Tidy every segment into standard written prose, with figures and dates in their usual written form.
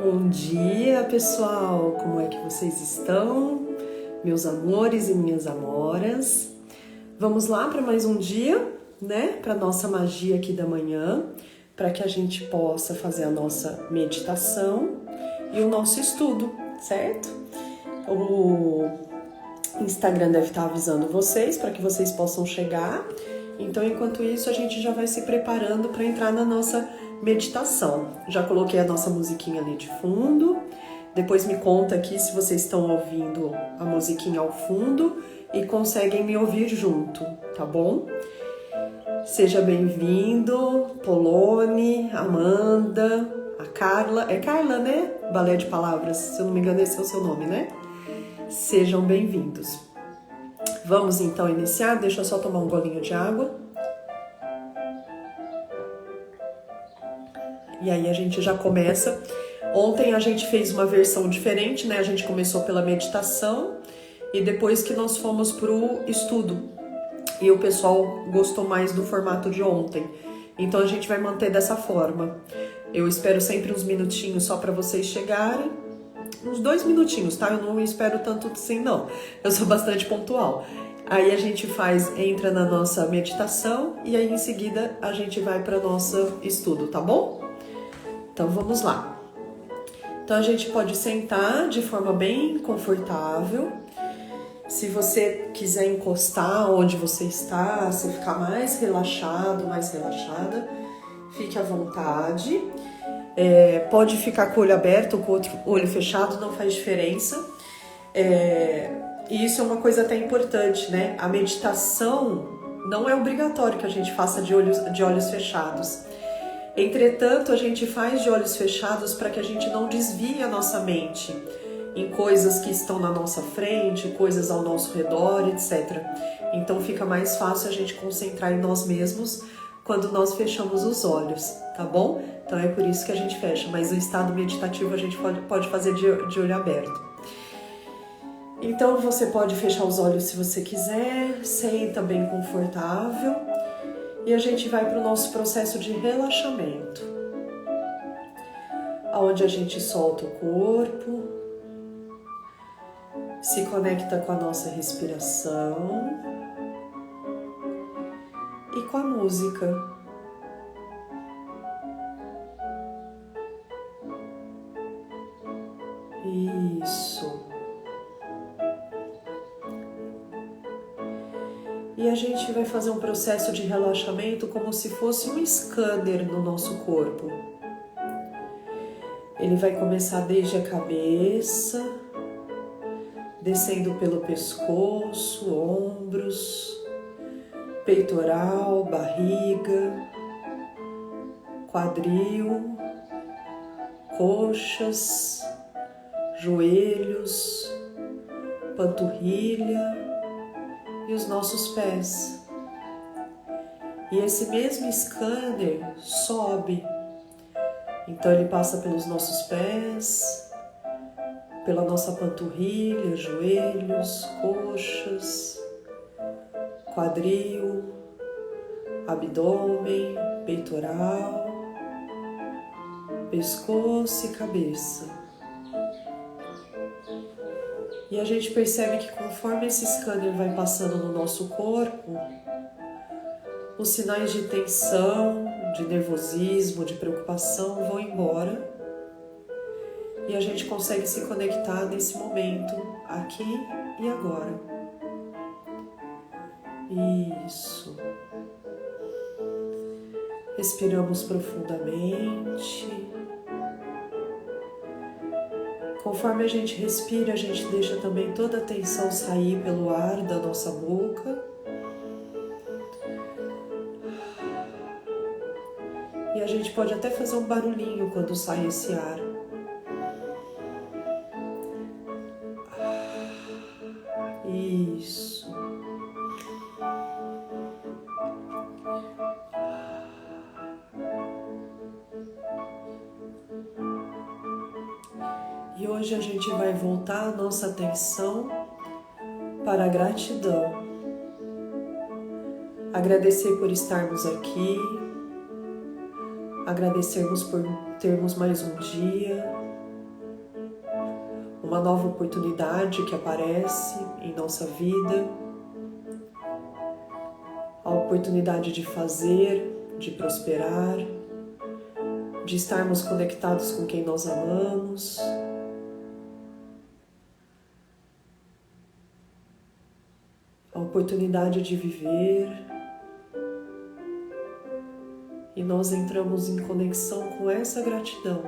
Bom dia, pessoal! Como é que vocês estão? Meus amores e minhas amoras. Vamos lá para mais um dia, né? Para nossa magia aqui da manhã, para que a gente possa fazer a nossa meditação e o nosso estudo, certo? O Instagram deve estar avisando vocês para que vocês possam chegar. Então, enquanto isso, a gente já vai se preparando para entrar na nossa meditação. Já coloquei a nossa musiquinha ali de fundo. Depois me conta aqui se vocês estão ouvindo a musiquinha ao fundo e conseguem me ouvir junto, tá bom? Seja bem-vindo, Polone, Amanda, a Carla. É Carla, né? Balé de Palavras, se eu não me engano, esse é o seu nome, né? Sejam bem-vindos. Vamos então iniciar. Deixa eu só tomar um golinho de água. E aí a gente já começa. Ontem a gente fez uma versão diferente, né? A gente começou pela meditação e depois que nós fomos pro estudo. E o pessoal gostou mais do formato de ontem. Então a gente vai manter dessa forma. Eu espero sempre uns minutinhos só para vocês chegarem. Uns 2 minutinhos, tá? Eu não espero tanto assim, não. Eu sou bastante pontual. Aí a gente entra na nossa meditação e aí em seguida a gente vai para nosso estudo, tá bom? Então vamos lá. Então a gente pode sentar de forma bem confortável. Se você quiser encostar onde você está, se ficar mais relaxado, mais relaxada, fique à vontade. Pode ficar com o olho aberto ou com o olho fechado, não faz diferença. E isso é uma coisa até importante, né? A meditação não é obrigatório que a gente faça de olhos fechados. Entretanto, a gente faz de olhos fechados para que a gente não desvie a nossa mente em coisas que estão na nossa frente, coisas ao nosso redor, etc. Então fica mais fácil a gente concentrar em nós mesmos quando nós fechamos os olhos, tá bom? Então é por isso que a gente fecha, mas o estado meditativo a gente pode fazer de olho aberto. Então você pode fechar os olhos se você quiser, senta bem confortável. E a gente vai para o nosso processo de relaxamento, onde a gente solta o corpo, se conecta com a nossa respiração e com a música. Isso. E a gente vai fazer um processo de relaxamento como se fosse um scanner no nosso corpo. Ele vai começar desde a cabeça, descendo pelo pescoço, ombros, peitoral, barriga, quadril, coxas, joelhos, panturrilha e os nossos pés. E esse mesmo scanner sobe. Então ele passa pelos nossos pés, pela nossa panturrilha, joelhos, coxas, quadril, abdômen, peitoral, pescoço e cabeça. E a gente percebe que conforme esse scanner vai passando no nosso corpo, os sinais de tensão, de nervosismo, de preocupação vão embora e a gente consegue se conectar nesse momento, aqui e agora. Isso. Respiramos profundamente. Conforme a gente respira, a gente deixa também toda a tensão sair pelo ar da nossa boca. E a gente pode até fazer um barulhinho quando sai esse ar. Isso. E hoje a gente vai voltar a nossa atenção para a gratidão. Agradecer por estarmos aqui, agradecermos por termos mais um dia, uma nova oportunidade que aparece em nossa vida, a oportunidade de fazer, de prosperar, de estarmos conectados com quem nós amamos. A oportunidade de viver. E nós entramos em conexão com essa gratidão.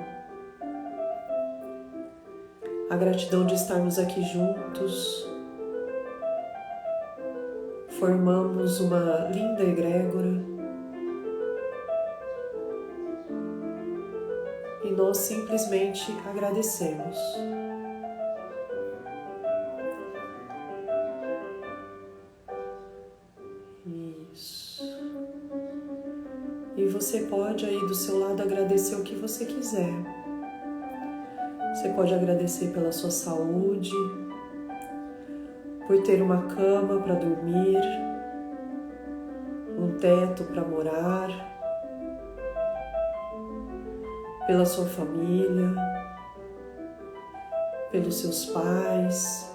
A gratidão de estarmos aqui juntos. Formamos uma linda egrégora. E nós simplesmente agradecemos. Isso. E você pode aí do seu lado agradecer o que você quiser. Você pode agradecer pela sua saúde, por ter uma cama para dormir, um teto para morar, pela sua família, pelos seus pais,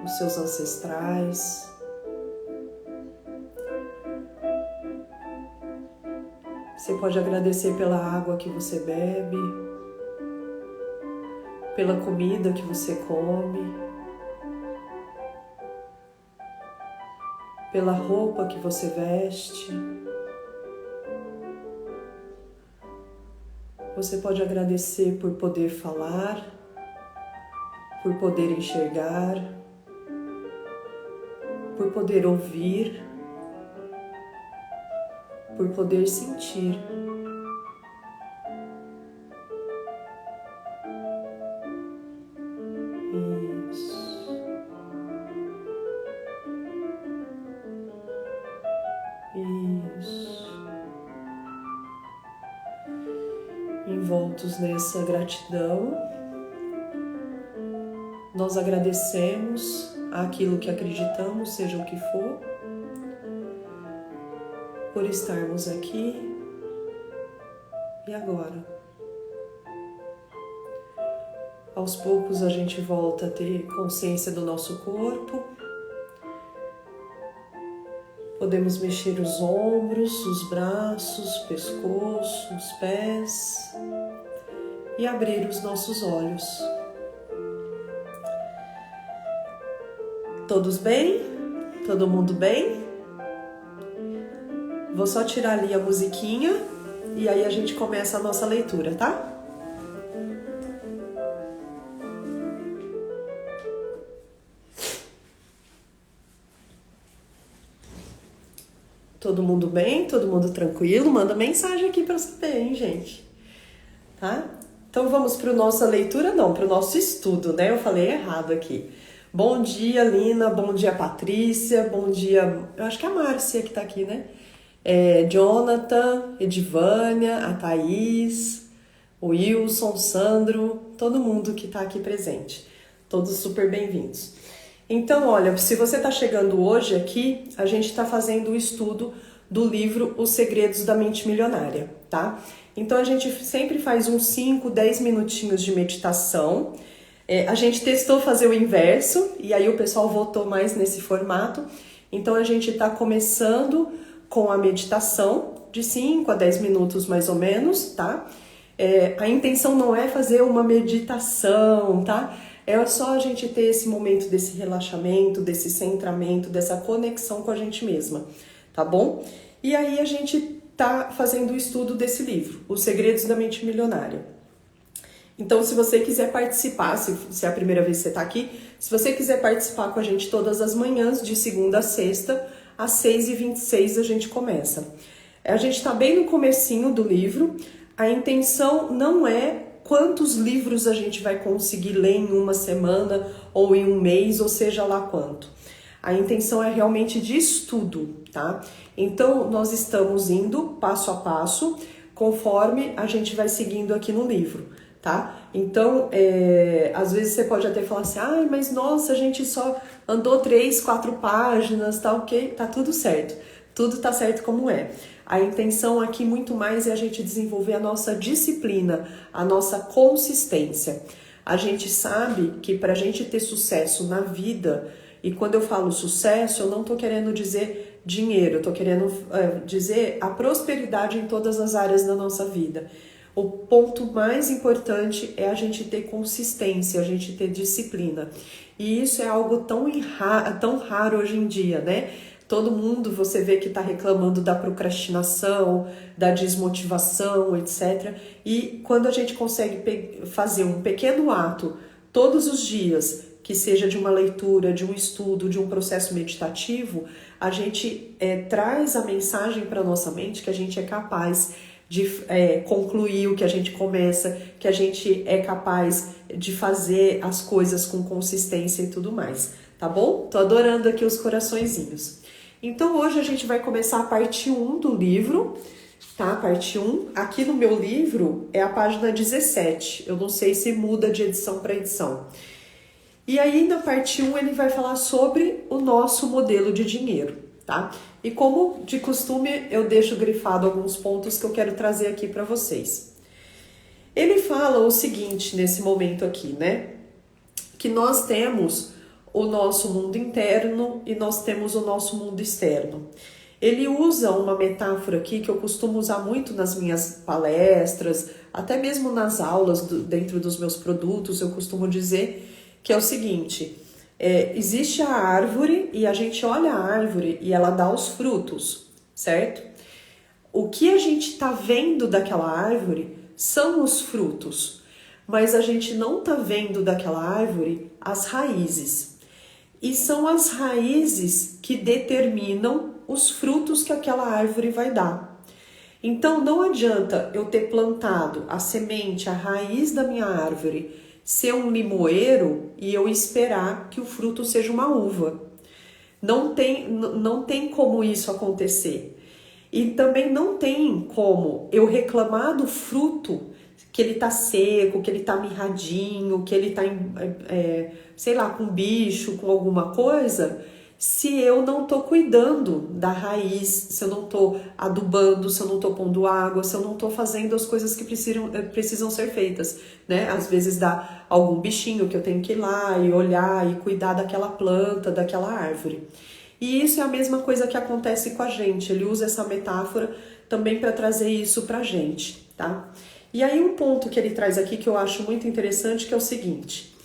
os seus ancestrais. Você pode agradecer pela água que você bebe, pela comida que você come, pela roupa que você veste. Você pode agradecer por poder falar, por poder enxergar, por poder ouvir, por poder sentir. Isso. Isso. Envoltos nessa gratidão, nós agradecemos àquilo que acreditamos, seja o que for, por estarmos aqui e agora. Aos poucos a gente volta a ter consciência do nosso corpo. Podemos mexer os ombros, os braços, pescoço, os pés e abrir os nossos olhos. Todos bem? Todo mundo bem? Vou só tirar ali a musiquinha e aí a gente começa a nossa leitura, tá? Todo mundo bem? Todo mundo tranquilo? Manda mensagem aqui para eu saber, hein, gente? Tá? Então vamos para a nossa leitura, não, para o nosso estudo, né? Eu falei errado aqui. Bom dia, Lina. Bom dia, Patrícia. Bom dia, eu acho que é a Márcia que tá aqui, né? Jonathan, Edivânia, a Thaís, o Wilson, Sandro, todo mundo que tá aqui presente. Todos super bem-vindos. Então, olha, se você está chegando hoje aqui, a gente está fazendo o estudo do livro Os Segredos da Mente Milionária, tá? Então, a gente sempre faz uns 5, 10 minutinhos de meditação. A gente testou fazer o inverso e aí o pessoal votou mais nesse formato. Então, a gente está começando com a meditação de 5 a 10 minutos mais ou menos, tá? A intenção não é fazer uma meditação, tá? É só a gente ter esse momento desse relaxamento, desse centramento, dessa conexão com a gente mesma, tá bom? E aí a gente tá fazendo o estudo desse livro, Os Segredos da Mente Milionária. Então, se você quiser participar, se é a primeira vez que você tá aqui, se você quiser participar com a gente todas as manhãs, de segunda a sexta, às 6h26 a gente começa. A gente tá bem no comecinho do livro, a intenção não é quantos livros a gente vai conseguir ler em uma semana ou em um mês, ou seja lá quanto. A intenção é realmente de estudo, tá? Então, nós estamos indo passo a passo, conforme a gente vai seguindo aqui no livro, tá? Então, às vezes você pode até falar assim, mas nossa, a gente só andou 3, 4 páginas, tá ok? Tá tudo certo. Tudo tá certo como é. A intenção aqui muito mais é a gente desenvolver a nossa disciplina, a nossa consistência. A gente sabe que para a gente ter sucesso na vida, e quando eu falo sucesso, eu não estou querendo dizer dinheiro, eu estou querendo dizer a prosperidade em todas as áreas da nossa vida. O ponto mais importante é a gente ter consistência, a gente ter disciplina. E isso é algo tão raro hoje em dia, né? Todo mundo você vê que está reclamando da procrastinação, da desmotivação, etc. E quando a gente consegue fazer um pequeno ato todos os dias, que seja de uma leitura, de um estudo, de um processo meditativo, a gente traz a mensagem para a nossa mente que a gente é capaz de concluir o que a gente começa, que a gente é capaz de fazer as coisas com consistência e tudo mais, tá bom? Tô adorando aqui os coraçõezinhos. Então hoje a gente vai começar a parte 1 do livro, tá? Parte 1. Aqui no meu livro é a página 17, eu não sei se muda de edição para edição. E aí na parte 1 ele vai falar sobre o nosso modelo de dinheiro, tá? E como de costume eu deixo grifado alguns pontos que eu quero trazer aqui para vocês. Ele fala o seguinte nesse momento aqui, né? Que nós temos o nosso mundo interno e nós temos o nosso mundo externo. Ele usa uma metáfora aqui que eu costumo usar muito nas minhas palestras, até mesmo nas aulas dentro dos meus produtos, eu costumo dizer que é o seguinte, existe a árvore e a gente olha a árvore e ela dá os frutos, certo? O que a gente está vendo daquela árvore são os frutos, mas a gente não está vendo daquela árvore as raízes. E são as raízes que determinam os frutos que aquela árvore vai dar. Então não adianta eu ter plantado a semente, a raiz da minha árvore, ser um limoeiro e eu esperar que o fruto seja uma uva. Não tem como isso acontecer. E também não tem como eu reclamar do fruto, que ele tá seco, que ele tá mirradinho, que ele tá, sei lá, com bicho, com alguma coisa, se eu não tô cuidando da raiz, se eu não tô adubando, se eu não tô pondo água, se eu não tô fazendo as coisas que precisam ser feitas, né? Às vezes dá algum bichinho que eu tenho que ir lá e olhar e cuidar daquela planta, daquela árvore. E isso é a mesma coisa que acontece com a gente. Ele usa essa metáfora também para trazer isso pra gente, tá? E aí um ponto que ele traz aqui que eu acho muito interessante, que é o seguinte: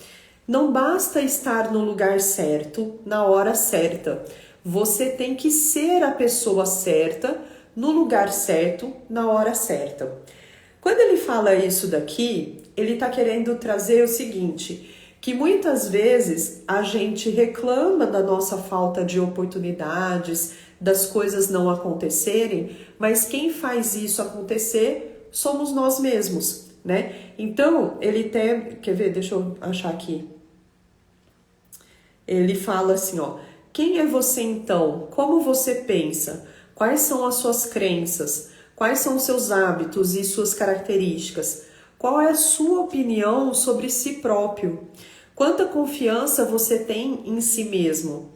não basta estar no lugar certo, na hora certa. Você tem que ser a pessoa certa, no lugar certo, na hora certa. Quando ele fala isso daqui, ele está querendo trazer o seguinte, que muitas vezes a gente reclama da nossa falta de oportunidades, das coisas não acontecerem, mas quem faz isso acontecer somos nós mesmos, né? Então, ele tem, quer ver, deixa eu achar aqui. Ele fala assim, ó, quem é você então? Como você pensa? Quais são as suas crenças? Quais são os seus hábitos e suas características? Qual é a sua opinião sobre si próprio? Quanta confiança você tem em si mesmo?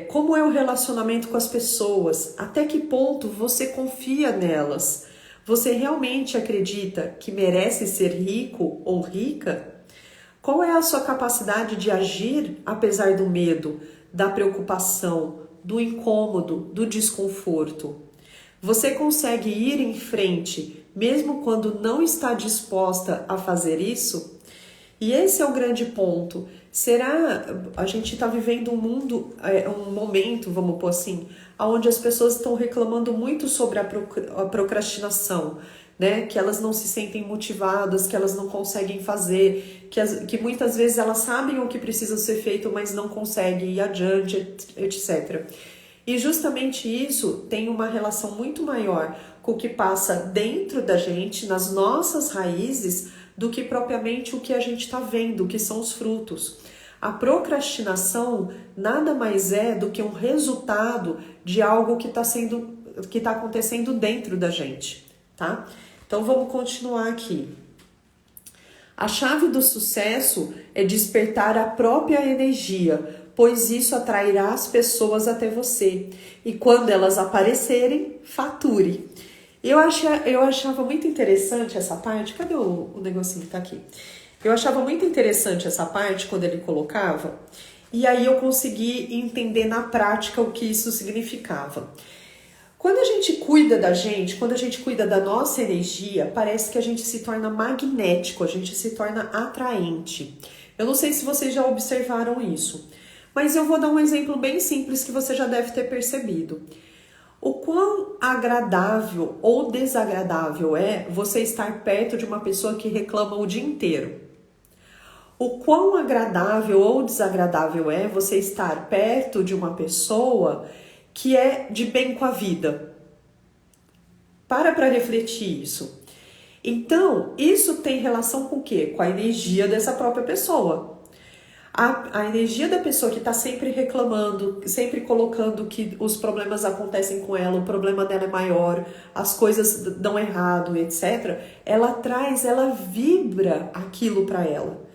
Como é o relacionamento com as pessoas? Até que ponto você confia nelas? Você realmente acredita que merece ser rico ou rica? Qual é a sua capacidade de agir apesar do medo, da preocupação, do incômodo, do desconforto? Você consegue ir em frente mesmo quando não está disposta a fazer isso? E esse é o grande ponto. Será a gente está vivendo um mundo, um momento, vamos pôr assim, onde as pessoas estão reclamando muito sobre a procrastinação, né? Que elas não se sentem motivadas, que elas não conseguem fazer, que muitas vezes elas sabem o que precisa ser feito, mas não conseguem ir adiante, etc. E justamente isso tem uma relação muito maior com o que passa dentro da gente, nas nossas raízes, do que propriamente o que a gente está vendo, que são os frutos. A procrastinação nada mais é do que um resultado de algo que está acontecendo dentro da gente, tá? Então vamos continuar aqui. A chave do sucesso é despertar a própria energia, pois isso atrairá as pessoas até você. E quando elas aparecerem, fature. Eu achava muito interessante essa parte. Cadê o negocinho que tá aqui? Eu achava muito interessante essa parte quando ele colocava, e aí eu consegui entender na prática o que isso significava. Quando a gente cuida da gente, quando a gente cuida da nossa energia, parece que a gente se torna magnético, a gente se torna atraente. Eu não sei se vocês já observaram isso, mas eu vou dar um exemplo bem simples que você já deve ter percebido. O quão agradável ou desagradável é você estar perto de uma pessoa que reclama o dia inteiro? O quão agradável ou desagradável é você estar perto de uma pessoa que é de bem com a vida? Para refletir isso. Então, isso tem relação com o quê? Com a energia dessa própria pessoa. A energia da pessoa que está sempre reclamando, sempre colocando que os problemas acontecem com ela, o problema dela é maior, as coisas dão errado, etc. Ela vibra aquilo para ela.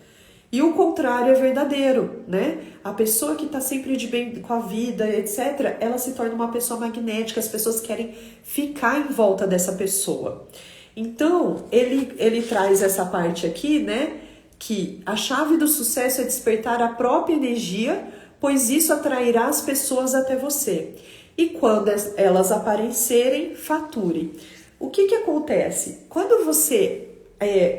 E o contrário é verdadeiro, né? A pessoa que está sempre de bem com a vida, etc., ela se torna uma pessoa magnética, as pessoas querem ficar em volta dessa pessoa. Então, ele traz essa parte aqui, né? Que a chave do sucesso é despertar a própria energia, pois isso atrairá as pessoas até você. E quando elas aparecerem, fature. O que acontece? Quando você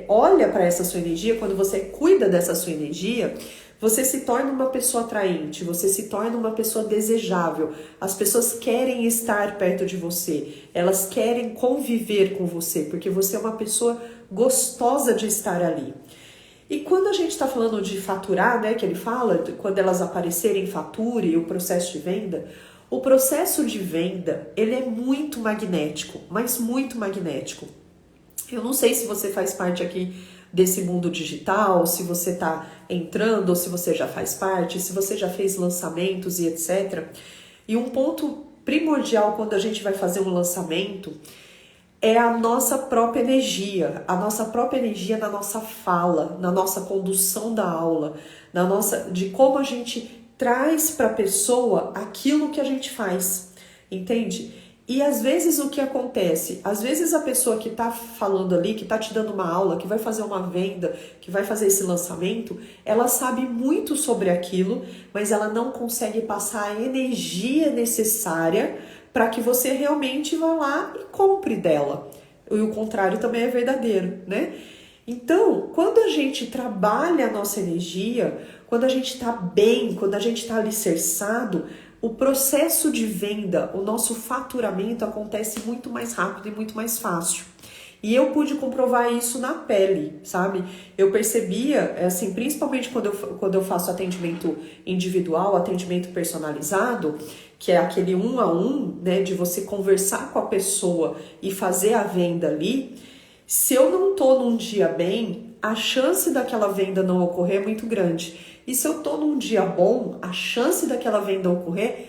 olha para essa sua energia, quando você cuida dessa sua energia, você se torna uma pessoa atraente, você se torna uma pessoa desejável. As pessoas querem estar perto de você, elas querem conviver com você, porque você é uma pessoa gostosa de estar ali. E quando a gente está falando de faturar, né, que ele fala, quando elas aparecerem, fature, o processo de venda, o processo de venda, ele é muito magnético, mas muito magnético. Eu não sei se você faz parte aqui desse mundo digital, se você está entrando, ou se você já faz parte, se você já fez lançamentos e etc. E um ponto primordial quando a gente vai fazer um lançamento é a nossa própria energia na nossa fala, na nossa condução da aula, de como a gente traz para a pessoa aquilo que a gente faz, entende? E às vezes o que acontece? Às vezes a pessoa que está falando ali, que está te dando uma aula, que vai fazer uma venda, que vai fazer esse lançamento, ela sabe muito sobre aquilo, mas ela não consegue passar a energia necessária para que você realmente vá lá e compre dela. E o contrário também é verdadeiro, né? Então, quando a gente trabalha a nossa energia, quando a gente está bem, quando a gente está alicerçado, o processo de venda, o nosso faturamento acontece muito mais rápido e muito mais fácil. E eu pude comprovar isso na pele, sabe? Eu percebia, assim, principalmente quando eu faço atendimento individual, atendimento personalizado, que é aquele 1 a 1, né, de você conversar com a pessoa e fazer a venda ali. Se eu não tô num dia bem, a chance daquela venda não ocorrer é muito grande. E se eu tô num dia bom, a chance daquela venda ocorrer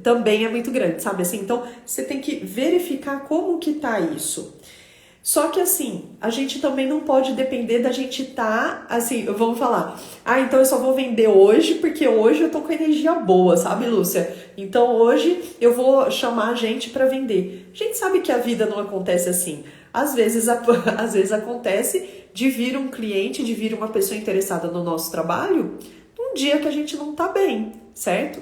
também é muito grande, sabe? Assim, então, você tem que verificar como que tá isso. Só que assim, a gente também não pode depender da gente tá, assim, vamos falar, então eu só vou vender hoje porque hoje eu tô com energia boa, sabe, Lúcia? Então hoje eu vou chamar a gente para vender. A gente sabe que a vida não acontece assim. Às vezes acontece de vir um cliente, de vir uma pessoa interessada no nosso trabalho num dia que a gente não tá bem, certo?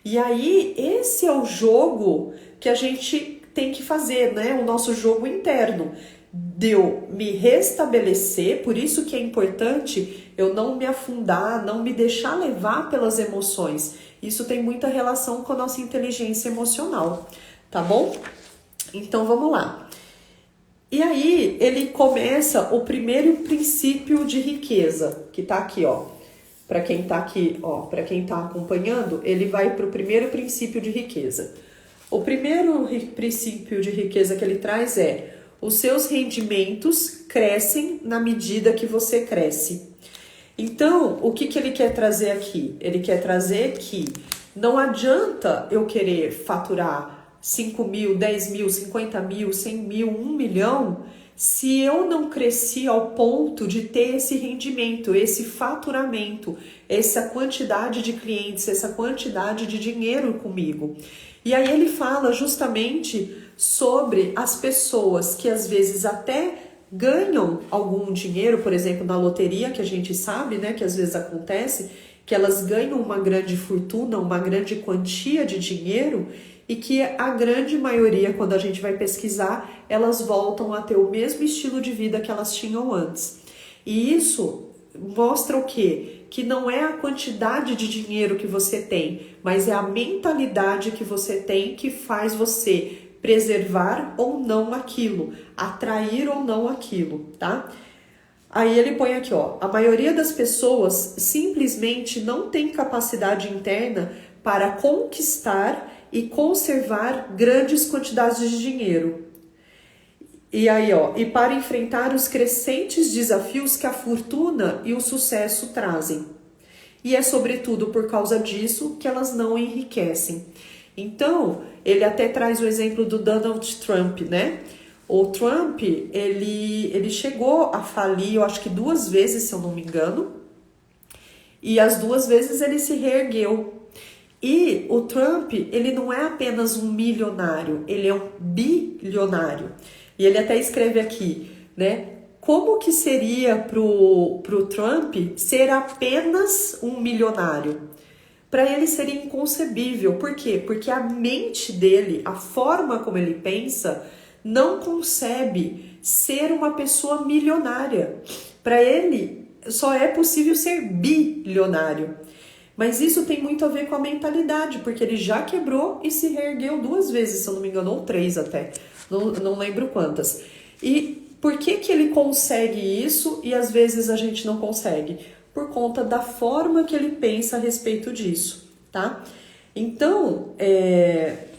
E aí, esse é o jogo que a gente tem que fazer, né? O nosso jogo interno. De eu me restabelecer, por isso que é importante eu não me afundar, não me deixar levar pelas emoções. Isso tem muita relação com a nossa inteligência emocional, tá bom? Então vamos lá. E aí ele começa o primeiro princípio de riqueza, que tá aqui, ó. Para quem tá aqui, ó, para quem tá acompanhando, ele vai para o primeiro princípio de riqueza. O primeiro princípio de riqueza que ele traz é: os seus rendimentos crescem na medida que você cresce. Então, o que ele quer trazer aqui? Ele quer trazer que não adianta eu querer faturar 5 mil, 10 mil, 50 mil, 100 mil, 1 milhão, se eu não cresci ao ponto de ter esse rendimento, esse faturamento, essa quantidade de clientes, essa quantidade de dinheiro comigo. E aí ele fala justamente sobre as pessoas que às vezes até ganham algum dinheiro, por exemplo, na loteria, que a gente sabe, né, que às vezes acontece, que elas ganham uma grande fortuna, uma grande quantia de dinheiro, e que a grande maioria, quando a gente vai pesquisar, elas voltam a ter o mesmo estilo de vida que elas tinham antes. E isso mostra o quê? Que não é a quantidade de dinheiro que você tem, mas é a mentalidade que você tem que faz você preservar ou não aquilo, atrair ou não aquilo, tá? Aí ele põe aqui, ó, a maioria das pessoas simplesmente não tem capacidade interna para conquistar e conservar grandes quantidades de dinheiro. E aí, ó, e para enfrentar os crescentes desafios que a fortuna e o sucesso trazem. E é sobretudo por causa disso que elas não enriquecem. Então, ele até traz o exemplo do Donald Trump, né? O Trump, ele chegou a falir, eu acho que 2 vezes, se eu não me engano, e as 2 vezes ele se reergueu. E o Trump, ele não é apenas um milionário, ele é um bilionário. E ele até escreve aqui, né? Como que seria pro Trump ser apenas um milionário? Para ele seria inconcebível. Por quê? Porque a mente dele, a forma como ele pensa, não concebe ser uma pessoa milionária. Para ele, só é possível ser bilionário. Mas isso tem muito a ver com a mentalidade, porque ele já quebrou e se reergueu 2 vezes, se eu não me engano, ou 3 até. Não lembro quantas. E por que que ele consegue isso e às vezes a gente não consegue? Por conta da forma que ele pensa a respeito disso, tá? Então,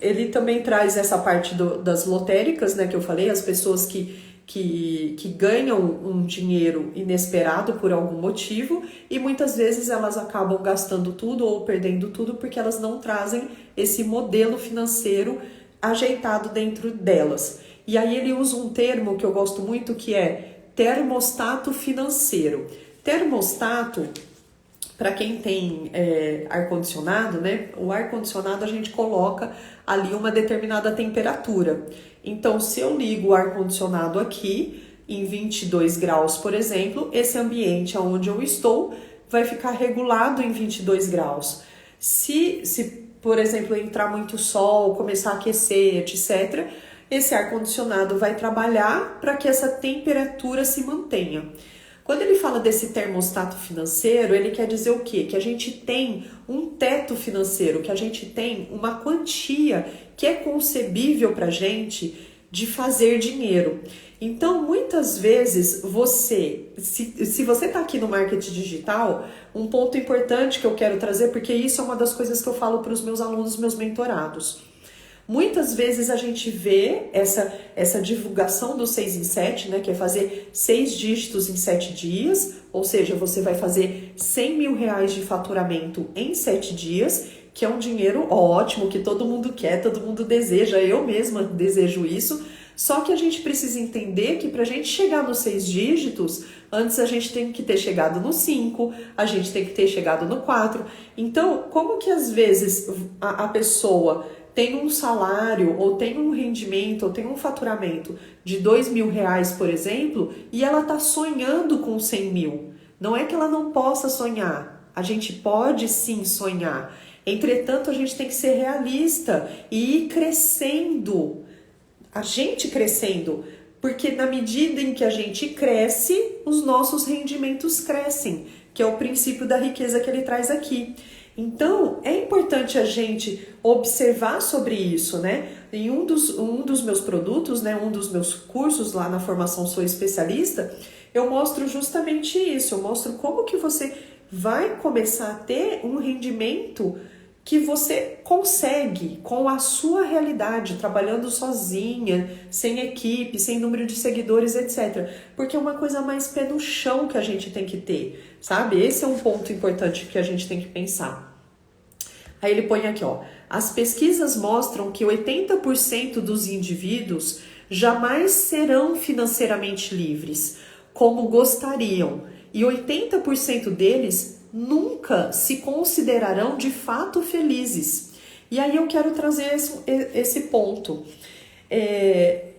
ele também traz essa parte das lotéricas, né, que eu falei, as pessoas que ganham um dinheiro inesperado por algum motivo e muitas vezes elas acabam gastando tudo ou perdendo tudo porque elas não trazem esse modelo financeiro ajeitado dentro delas. E aí ele usa um termo que eu gosto muito que é termostato financeiro. Termostato, para quem tem ar-condicionado, né? O ar-condicionado a gente coloca ali uma determinada temperatura. Então, se eu ligo o ar-condicionado aqui em 22 graus, por exemplo, esse ambiente onde eu estou vai ficar regulado em 22 graus. Se por exemplo, entrar muito sol, começar a aquecer, etc., esse ar-condicionado vai trabalhar para que essa temperatura se mantenha. Quando ele fala desse termostato financeiro, ele quer dizer o quê? Que a gente tem um teto financeiro, que a gente tem uma quantia que é concebível para a gente de fazer dinheiro. Então, muitas vezes, se você está aqui no marketing digital, um ponto importante que eu quero trazer, porque isso é uma das coisas que eu falo para os meus alunos, meus mentorados. Muitas vezes a gente vê essa divulgação do 6 em 7, né, que é fazer 6 dígitos em 7 dias, ou seja, você vai fazer 100 mil reais de faturamento em 7 dias, que é um dinheiro ótimo, que todo mundo quer, todo mundo deseja, eu mesma desejo isso, só que a gente precisa entender que para a gente chegar nos 6 dígitos, antes a gente tem que ter chegado no 5, a gente tem que ter chegado no 4. Então, como que às vezes a pessoa tem um salário, ou tem um rendimento, ou tem um faturamento de 2 mil reais, por exemplo, e ela está sonhando com 100 mil. Não é que ela não possa sonhar, a gente pode sim sonhar. Entretanto, a gente tem que ser realista e ir crescendo. A gente crescendo, porque na medida em que a gente cresce, os nossos rendimentos crescem, que é o princípio da riqueza que ele traz aqui. Então, é importante a gente observar sobre isso, né? Em um dos meus produtos, né, um dos meus cursos lá na formação Sou Especialista, eu mostro justamente isso, eu mostro como que você vai começar a ter um rendimento que você consegue com a sua realidade, trabalhando sozinha, sem equipe, sem número de seguidores, etc. Porque é uma coisa mais pé no chão que a gente tem que ter, sabe? Esse é um ponto importante que a gente tem que pensar. Aí ele põe aqui, ó, as pesquisas mostram que 80% dos indivíduos jamais serão financeiramente livres, como gostariam, e 80% deles nunca se considerarão de fato felizes. E aí eu quero trazer esse ponto.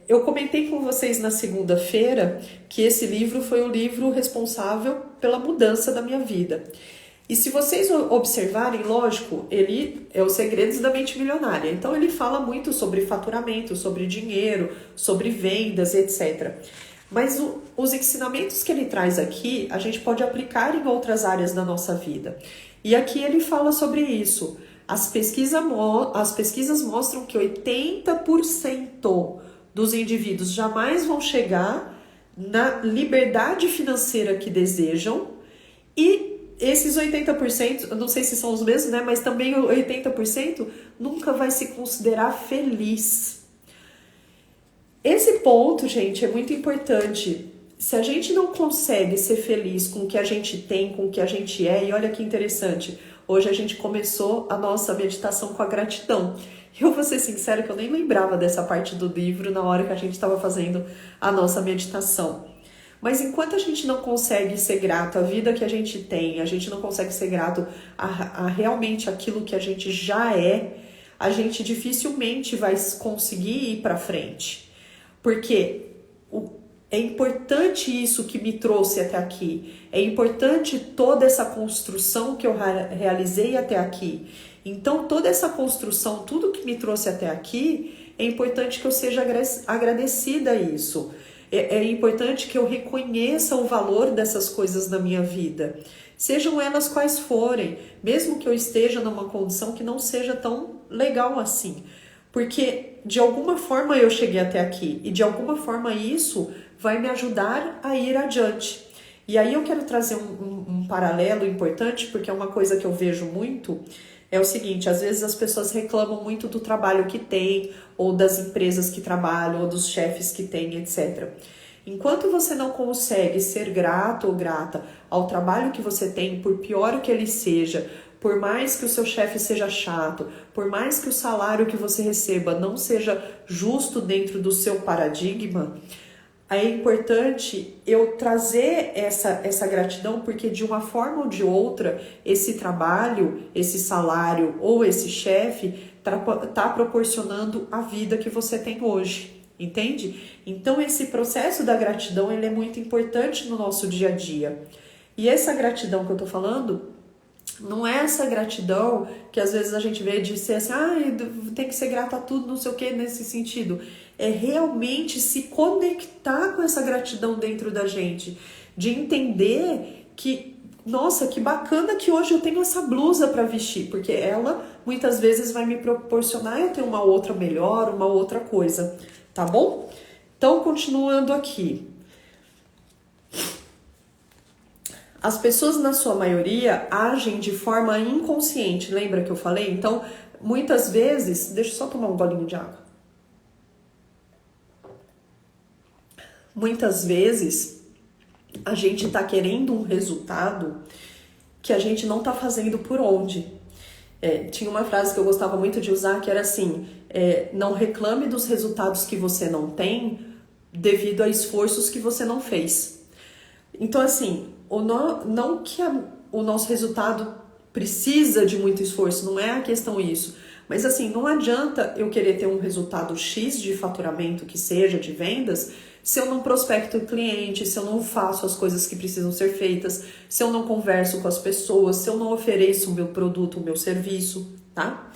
Eu comentei com vocês na segunda-feira que esse livro foi o livro responsável pela mudança da minha vida. E se vocês observarem, lógico, ele é Os Segredos da Mente Milionária. Então ele fala muito sobre faturamento, sobre dinheiro, sobre vendas, etc. Mas os ensinamentos que ele traz aqui, a gente pode aplicar em outras áreas da nossa vida. E aqui ele fala sobre isso. As pesquisas mostram que 80% dos indivíduos jamais vão chegar na liberdade financeira que desejam, e esses 80%, eu não sei se são os mesmos, né? Mas também 80% nunca vai se considerar feliz. Esse ponto, gente, é muito importante. Se a gente não consegue ser feliz com o que a gente tem, com o que a gente é, e olha que interessante, hoje a gente começou a nossa meditação com a gratidão. Eu vou ser sincera que eu nem lembrava dessa parte do livro na hora que a gente estava fazendo a nossa meditação. Mas enquanto a gente não consegue ser grato à vida que a gente tem, a gente não consegue ser grato a realmente aquilo que a gente já é, a gente dificilmente vai conseguir ir para frente. Porque é importante isso que me trouxe até aqui. É importante toda essa construção que eu realizei até aqui. Então, toda essa construção, tudo que me trouxe até aqui, é importante que eu seja agradecida a isso. É importante que eu reconheça o valor dessas coisas na minha vida. Sejam elas quais forem, mesmo que eu esteja numa condição que não seja tão legal assim. Porque, de alguma forma, eu cheguei até aqui. E, de alguma forma, isso vai me ajudar a ir adiante. E aí eu quero trazer um paralelo importante, porque é uma coisa que eu vejo muito. É o seguinte, às vezes as pessoas reclamam muito do trabalho que tem, ou das empresas que trabalham, ou dos chefes que tem, etc. Enquanto você não consegue ser grato ou grata ao trabalho que você tem, por pior que ele seja, por mais que o seu chefe seja chato, por mais que o salário que você receba não seja justo dentro do seu paradigma, é importante eu trazer essa gratidão, porque de uma forma ou de outra, esse trabalho, esse salário ou esse chefe tá proporcionando a vida que você tem hoje, entende? Então esse processo da gratidão, ele é muito importante no nosso dia a dia. E essa gratidão que eu tô falando, não é essa gratidão que às vezes a gente vê de ser assim, tem que ser grato a tudo, não sei o que, nesse sentido. É realmente se conectar com essa gratidão dentro da gente, de entender que, nossa, que bacana que hoje eu tenho essa blusa para vestir, porque ela muitas vezes vai me proporcionar eu ter uma outra melhor, uma outra coisa, tá bom? Então, continuando aqui. As pessoas, na sua maioria, agem de forma inconsciente, lembra que eu falei? Então, muitas vezes... Deixa eu só tomar um golinho de água. Muitas vezes, a gente tá querendo um resultado que a gente não tá fazendo por onde. Tinha uma frase que eu gostava muito de usar, que era assim, não reclame dos resultados que você não tem devido a esforços que você não fez. Então, assim... Não que o nosso resultado precisa de muito esforço, não é a questão isso. Mas assim, não adianta eu querer ter um resultado X de faturamento que seja, de vendas, se eu não prospecto o cliente, se eu não faço as coisas que precisam ser feitas, se eu não converso com as pessoas, se eu não ofereço o meu produto, o meu serviço, tá?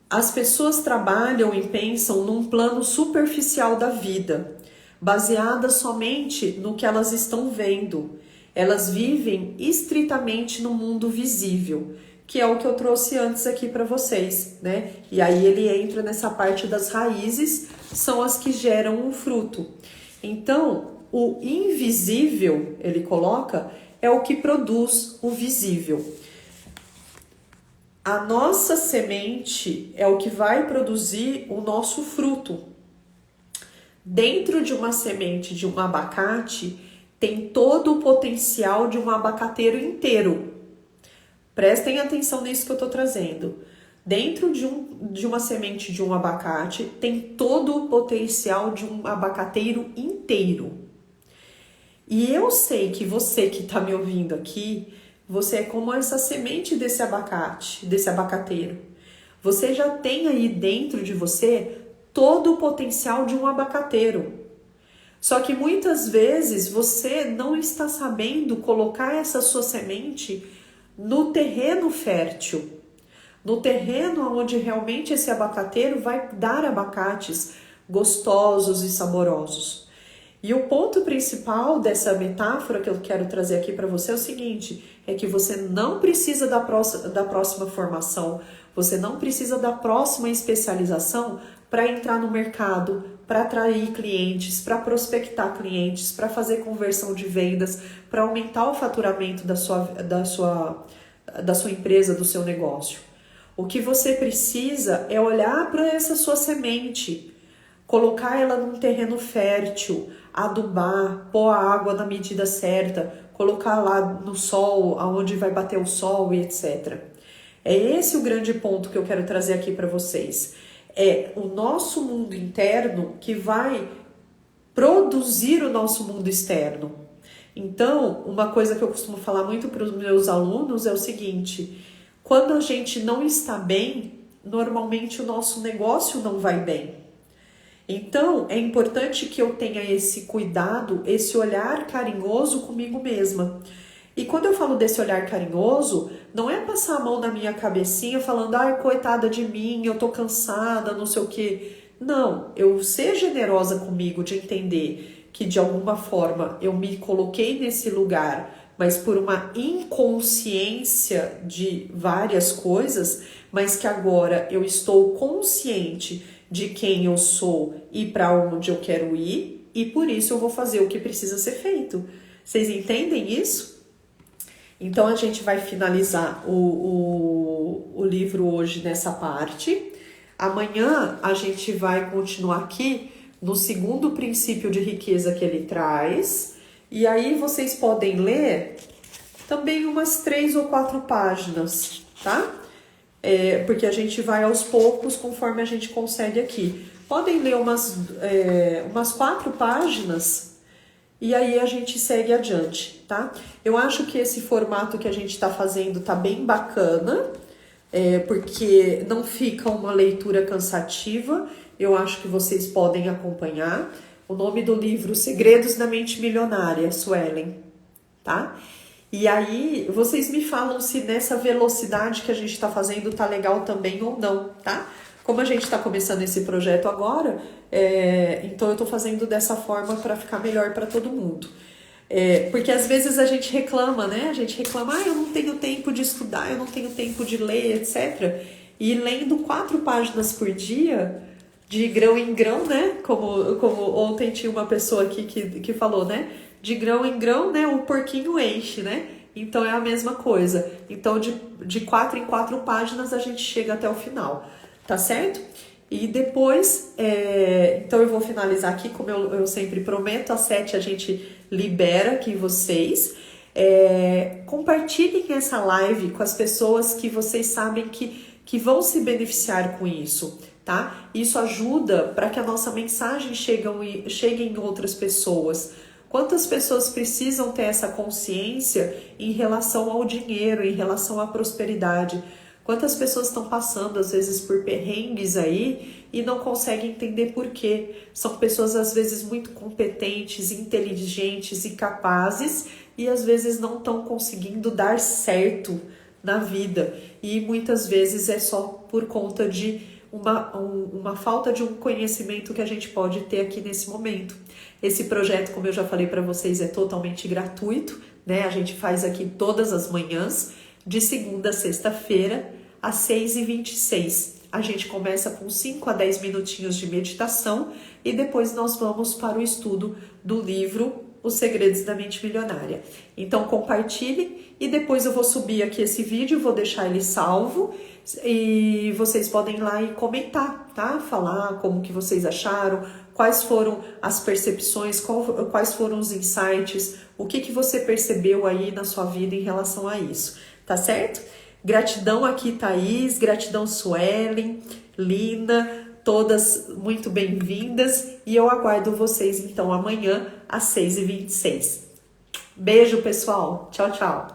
As pessoas trabalham e pensam num plano superficial da vida, baseada somente no que elas estão vendo. Elas vivem estritamente no mundo visível, que é o que eu trouxe antes aqui para vocês, né? E aí ele entra nessa parte das raízes, são as que geram o fruto. Então, o invisível, ele coloca, é o que produz o visível. A nossa semente é o que vai produzir o nosso fruto. Dentro de uma semente de um abacate, tem todo o potencial de um abacateiro inteiro. Prestem atenção nisso que eu estou trazendo. Dentro de uma semente de um abacate, tem todo o potencial de um abacateiro inteiro. E eu sei que você que está me ouvindo aqui, você é como essa semente desse abacate, desse abacateiro. Você já tem aí dentro de você todo o potencial de um abacateiro. Só que muitas vezes você não está sabendo colocar essa sua semente no terreno fértil, no terreno onde realmente esse abacateiro vai dar abacates gostosos e saborosos. E o ponto principal dessa metáfora que eu quero trazer aqui para você é o seguinte, é que você não precisa da próxima formação, você não precisa da próxima especialização para entrar no mercado, para atrair clientes, para prospectar clientes, para fazer conversão de vendas, para aumentar o faturamento da sua empresa, do seu negócio. O que você precisa é olhar para essa sua semente, colocar ela num terreno fértil, adubar, pôr a água na medida certa, colocar lá no sol, aonde vai bater o sol e etc. É esse o grande ponto que eu quero trazer aqui para vocês. É o nosso mundo interno que vai produzir o nosso mundo externo. Então, uma coisa que eu costumo falar muito para os meus alunos é o seguinte: quando a gente não está bem, normalmente o nosso negócio não vai bem. Então, é importante que eu tenha esse cuidado, esse olhar carinhoso comigo mesma. E quando eu falo desse olhar carinhoso, não é passar a mão na minha cabecinha falando, ai, coitada de mim, eu tô cansada, não sei o quê. Não, eu ser generosa comigo de entender que de alguma forma eu me coloquei nesse lugar, mas por uma inconsciência de várias coisas, mas que agora eu estou consciente de quem eu sou e para onde eu quero ir, e por isso eu vou fazer o que precisa ser feito. Vocês entendem isso? Então a gente vai finalizar o livro hoje nessa parte. Amanhã a gente vai continuar aqui no segundo princípio de riqueza que ele traz. E aí vocês podem ler também umas 3 ou 4 páginas, tá? Porque a gente vai aos poucos conforme a gente consegue aqui. Podem ler umas 4 páginas e aí a gente segue adiante, tá? Eu acho que esse formato que a gente tá fazendo tá bem bacana, porque não fica uma leitura cansativa. Eu acho que vocês podem acompanhar. O nome do livro, Segredos da Mente Milionária, Suelen, tá? E aí, vocês me falam se nessa velocidade que a gente tá fazendo tá legal também ou não, tá? Como a gente tá começando esse projeto agora, então eu tô fazendo dessa forma para ficar melhor para todo mundo. Porque às vezes a gente reclama, né? A gente reclama, eu não tenho tempo de estudar, eu não tenho tempo de ler, etc. E lendo 4 páginas por dia, de grão em grão, né? Como ontem tinha uma pessoa aqui que falou, né? De grão em grão, né? O porquinho enche, né? Então é a mesma coisa. Então de 4 em 4 páginas a gente chega até o final, tá certo? E depois, então eu vou finalizar aqui, como eu sempre prometo, às 7 a gente libera aqui vocês. Compartilhem essa live com as pessoas que vocês sabem que vão se beneficiar com isso, tá? Isso ajuda para que a nossa mensagem chegue em outras pessoas. Quantas pessoas precisam ter essa consciência em relação ao dinheiro, em relação à prosperidade? Quantas pessoas estão passando, às vezes, por perrengues aí e não conseguem entender por quê? São pessoas, às vezes, muito competentes, inteligentes e capazes e, às vezes, não estão conseguindo dar certo na vida. E, muitas vezes, é só por conta de uma falta de um conhecimento que a gente pode ter aqui nesse momento. Esse projeto, como eu já falei para vocês, é totalmente gratuito, né? A gente faz aqui todas as manhãs, de segunda a sexta-feira, às 6h26. A gente começa com 5 a 10 minutinhos de meditação e depois nós vamos para o estudo do livro Os Segredos da Mente Milionária. Então compartilhe e depois eu vou subir aqui esse vídeo, vou deixar ele salvo e vocês podem ir lá e comentar, tá? Falar como que vocês acharam, quais foram as percepções, quais foram os insights, o que você percebeu aí na sua vida em relação a isso. Tá certo? Gratidão aqui, Thaís, gratidão, Suelen, Lina, todas muito bem-vindas e eu aguardo vocês então amanhã às 6h26. Beijo, pessoal. Tchau, tchau.